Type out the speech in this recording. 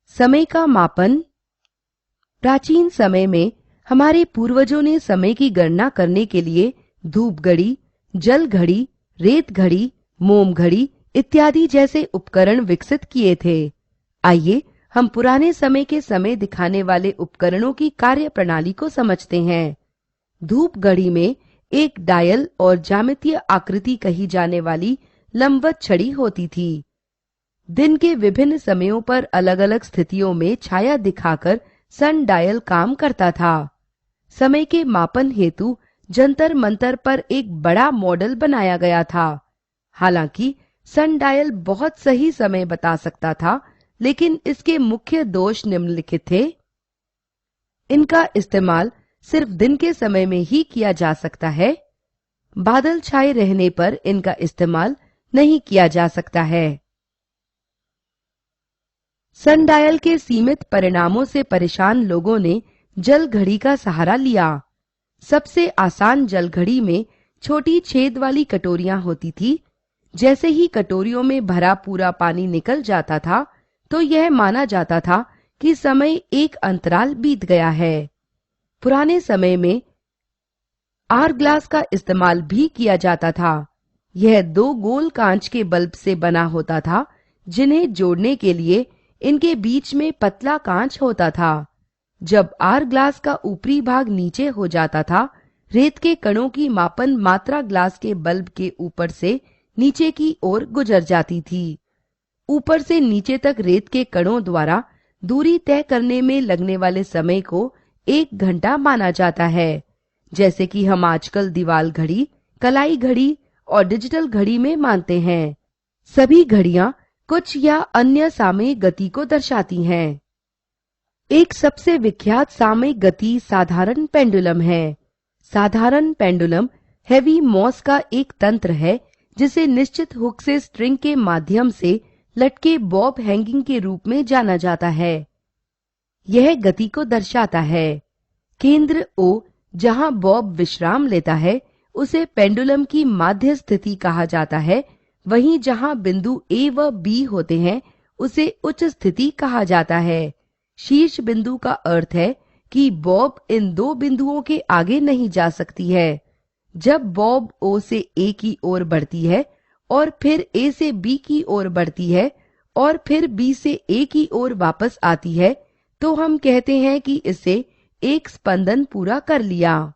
समय का मापन। प्राचीन समय में हमारे पूर्वजों ने समय की गणना करने के लिए धूप घड़ी, जल घड़ी, रेत घड़ी, मोम घड़ी इत्यादि जैसे उपकरण विकसित किए थे। आइए हम पुराने समय के समय दिखाने वाले उपकरणों की कार्य प्रणाली को समझते हैं। धूप घड़ी में एक डायल और ज्यामितीय आकृति कही जाने वाली लंबवत छड़ी होती थी। दिन के विभिन्न समयों पर अलग-अलग स्थितियों में छाया दिखाकर सन डायल काम करता था। समय के मापन हेतु जंतर मंतर पर एक बड़ा मॉडल बनाया गया था। हालांकि सन डायल बहुत सही समय बता सकता था, लेकिन इसके मुख्य दोष निम्नलिखित थे। इनका इस्तेमाल सिर्फ दिन के समय में ही किया जा सकता है। बादल छाए रहने पर इनका इस्तेमाल नहीं किया जा सकता है। सन डायल के सीमित परिणामों से परेशान लोगों ने जल घड़ी का सहारा लिया। सबसे आसान जल घड़ी में छोटी छेद वाली कटोरियां होती थी। जैसे ही कटोरियों में भरा पूरा पानी निकल जाता था, तो यह माना जाता था कि समय एक अंतराल बीत गया है। पुराने समय में आर ग्लास का इस्तेमाल भी किया जाता था। यह दो गोल कांच के बल्ब से बना होता था, जिन्हें जोड़ने के लिए इनके बीच में पतला कांच होता था। जब आर ग्लास का ऊपरी भाग नीचे हो जाता था, रेत के कणों की मापन मात्रा ग्लास के बल्ब के ऊपर से नीचे की ओर गुजर जाती थी। ऊपर से नीचे तक रेत के कणों द्वारा दूरी तय करने में लगने वाले समय को 1 घंटा माना जाता है। जैसे कि हम आजकल दीवाल घड़ी, कलाई घड़ी और डिजिटल घड़ी में मानते हैं। सभी घड़ियां कुछ या अन्य सामयिक गति को दर्शाती हैं। एक सबसे विख्यात सामयिक गति साधारण पेंडुलम है। साधारण पेंडुलम हेवी मॉस का एक तंत्र है, जिसे निश्चित हुक से स्ट्रिंग के माध्यम से लटके बॉब हैंगिंग के रूप में जाना जाता है। यह गति को दर्शाता है। केंद्र O, जहां बॉब विश्राम लेता है, उसे पेंडुलम की माध्य स्थिति कहा जाता है। वहीं जहां बिंदु A व B होते हैं, उसे उच्च स्थिति कहा जाता है। शीर्ष बिंदु का अर्थ है कि बॉब इन दो बिंदुओं के आगे नहीं जा सकती है। जब बॉब O से A की ओर बढ़ती है और फिर A से B की ओर बढ़ती है और फिर B से A की ओर वापस आती है, तो हम कहते हैं कि इसे एक स्पंदन पूरा कर लिया।